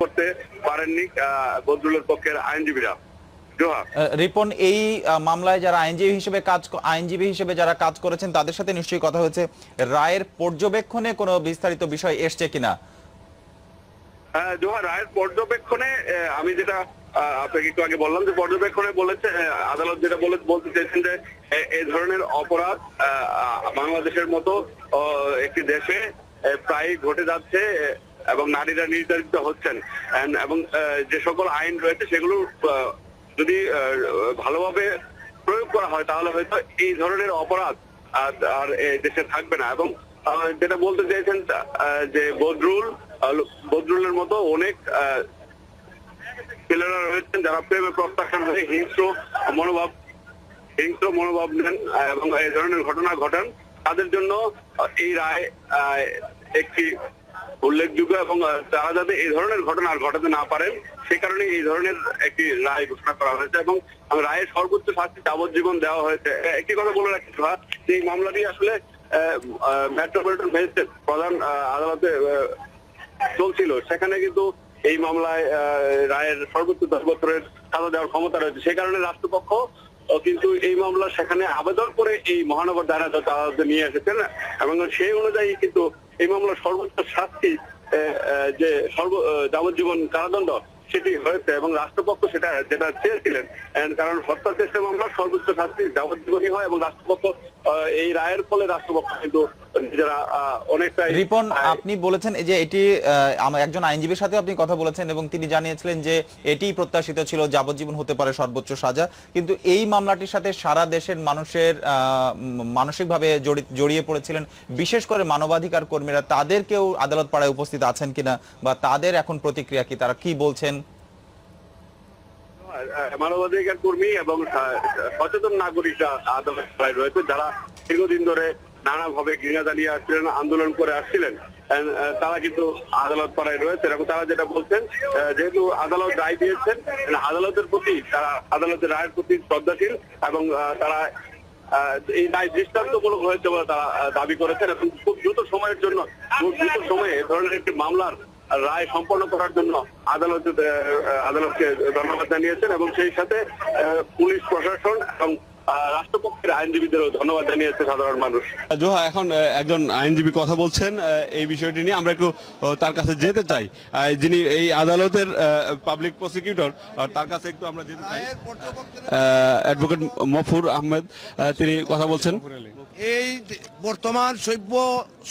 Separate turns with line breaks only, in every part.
করতে পারেননি বদরুলের পক্ষের আইনজীবীরা।
রিপন, এই মামলায় যারা আইনজীবী হিসেবে যারা কাজ করেছেন তাদের সাথে নিশ্চয়ই কথা হয়েছে, রায়ের পর্যবেক্ষণে কোনো বিস্তারিত বিষয় এসছে কিনা?
জোহা, রায়ের পর্যবেক্ষণে আমি যেটা আপনাকে একটু আগে বললাম যে পর্যবেক্ষণে বলেছে আদালত যেটা বলতে চেয়েছেন যে এই ধরনের অপরাধ বাংলাদেশের মতো একটি দেশে প্রায় ঘটে যাচ্ছে এবং নারীরা নির্যাতিত হচ্ছেন, এবং যে সকল আইন রয়েছে সেগুলো যদি ভালোভাবে প্রয়োগ করা হয় তাহলে হয়তো এই ধরনের অপরাধ আর দেশে থাকবে না। এবং যেটা বলতে চাইছেন যে বদরুলের মতো অনেক ছেলেরা রয়েছেন যারা প্রেমে প্রত্যাখ্যান হয়ে হিংস্র মনোভাব নেন এবং এই ধরনের ঘটনা ঘটান, তাদের জন্য এই রায় একটি উল্লেখযোগ্য এবং তারা যাতে এই ধরনের ঘটনা আর ঘটাতে না পারেন সে কারণে এই ধরনের একটি রায় ঘোষণা করা হয়েছে এবং রায়ের সর্বোচ্চ শাস্তি যাবজ্জীবন দেওয়া হয়েছে। একটি কথা বলে রাখি যে এই মামলাটি আসলে মেট্রোপলিটন ম্যাজিস্ট্রেট প্রধান আদালতে চলছিল, সেখানে কিন্তু এই মামলায় রায়ের সর্বোচ্চ 10 বছরের সাজা দেওয়ার ক্ষমতা রয়েছে। সে কারণে রাষ্ট্রপক্ষ কিন্তু এই মামলা সেখানে আবেদন করে এই মহানগর দায়রা জজ আদালতে নিয়ে এসেছেন এবং সেই অনুযায়ী কিন্তু এই মামলার সর্বোচ্চ শাস্তি যে যাবজ্জীবন কারাদণ্ড সেটি হয়েছে এবং রাষ্ট্রপক্ষ যেটা চেয়েছিলেন, কারণ হত্যা চেষ্টা মামলার সর্বোচ্চ শাস্তি যাবজ্জীবনই হয় এবং রাষ্ট্রপক্ষ এই রায়ের ফলে রাষ্ট্রপক্ষ কিন্তু নিজেরা অনেকটাই।
রিপন, আপনি বলেছেন যে এটি একজন আইনজীবীর সাথে আপনি কথা বলেছেন এবং তিনি জানিয়েছিলেন যে এটি প্রত্যাশিত ছিল, যাবজ্জীবন হতে পারে সর্বোচ্চ সাজা, কিন্তু এই মামলাটির সাথে সারা দেশের মানুষের মানসিকভাবে জড়িয়ে পড়েছিলেন, বিশেষ করে মানবাধিকার কর্মীরা, তাদেরকেও আদালত পাড়ায় উপস্থিত আছেন কিনা বা তাদের এখন প্রতিক্রিয়া কি, তারা কি বলছেন?
মানবাধিকার কর্মী এবং সচেতন নাগরিকরা আদালত রয়েছে যারা দীর্ঘদিন ধরে নানাভাবে ঘৃণা জানিয়ে আসছিলেন, আন্দোলন করে আসছিলেন, তারা কিন্তু আদালত পাড়ায় রয়েছে এবং তারা যেটা বলছেন যেহেতু আদালত রায় দিয়েছেন আদালতের প্রতি তারা আদালতের রায়ের প্রতি শ্রদ্ধাশীল এবং তারা এই রায় দৃষ্টান্তমূলক হয়েছে বলে তারা দাবি করেছেন এবং খুব দ্রুত সময়ে এ ধরনের একটি মামলার রায় সম্পন্ন করার জন্য আদালতকে ধন্যবাদ জানিয়েছেন এবং সেই সাথে পুলিশ প্রশাসন এবং রাষ্ট্রপক্ষের আইনজীবীদেরও ধন্যবাদ জানিয়েছে সাধারণ মানুষ।
জোহা, এখন একজন আইনজীবী কথা বলছেন এই বিষয়টি নিয়ে, আমরা একটু তার কাছে যেতে চাই, যিনি এই আদালতের পাবলিক প্রসিকিউটর, তার কাছে একটু আমরা যেতে চাই। অ্যাডভোকেট মফুর আহমেদ তিনি কথা বলছেন।
এই বর্তমান সভ্য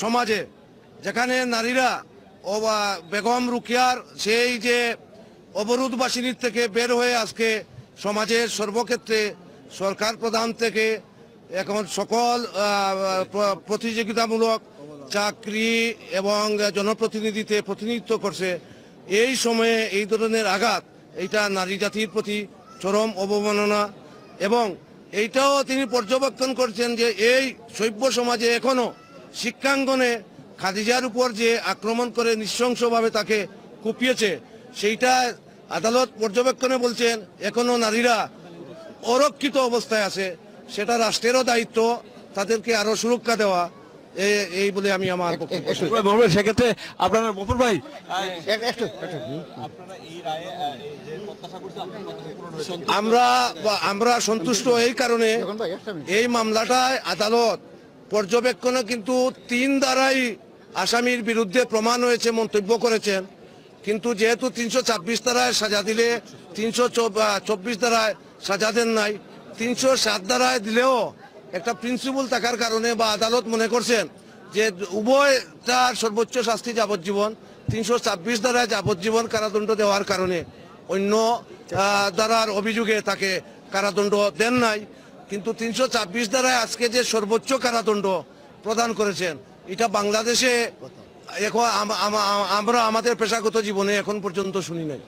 সমাজে যেখানে নারীরা ও বেগম রুকিয়ার সেই যে অবরোধ বাসিনীর থেকে বের হয়ে আজকে সমাজের সর্বক্ষেত্রে সরকার প্রধান থেকে এখন সকল প্রতিযোগিতামূলক চাকরি এবং জনপ্রতিনিধিতে প্রতিনিধিত্ব করছে, এই সময়ে এই ধরনের আঘাত এইটা নারী জাতির প্রতি চরম অবমাননা। এবং এইটাও তিনি পর্যবেক্ষণ করছেন যে এই সভ্য সমাজে এখনো শিক্ষাঙ্গনে খাদিজার উপর যে আক্রমণ করে নৃশংসভাবে তাকে কুপিয়েছে সেইটা আদালত পর্যবেক্ষণে বলছেন এখনো নারীরা অরক্ষিত অবস্থায় আছে, সেটা রাষ্ট্রেরও দায়িত্ব তাদেরকে আরো সুরক্ষা দেওয়া, এই বলে আমি আমার
সেক্ষেত্রে আপনারা মফুর ভাই
আমরা সন্তুষ্ট এই কারণে এই মামলাটায় আদালত পর্যবেক্ষণে কিন্তু 3 ধারাই আসামির বিরুদ্ধে প্রমাণ হয়েছে মন্তব্য করেছেন, কিন্তু যেহেতু 326 ধারায় সাজা দিলে 324 ধারায় সাজা দেন নাই, 307 ধারায় দিলেও একটা প্রিন্সিপাল থাকার কারণে বা আদালত মনে করছেন যে উভয়টার সর্বোচ্চ শাস্তি যাবজ্জীবন, 326 ধারায় যাবজ্জীবন কারাদণ্ড দেওয়ার কারণে অন্য ধারার অভিযোগে তাকে কারাদণ্ড দেন নাই, কিন্তু 326 ধারায় আজকে যে সর্বোচ্চ কারাদণ্ড প্রদান করেছেন এটা বাংলাদেশে এখন আমরা আমাদের পেশাগত জীবনে এখন পর্যন্ত শুনি নাই।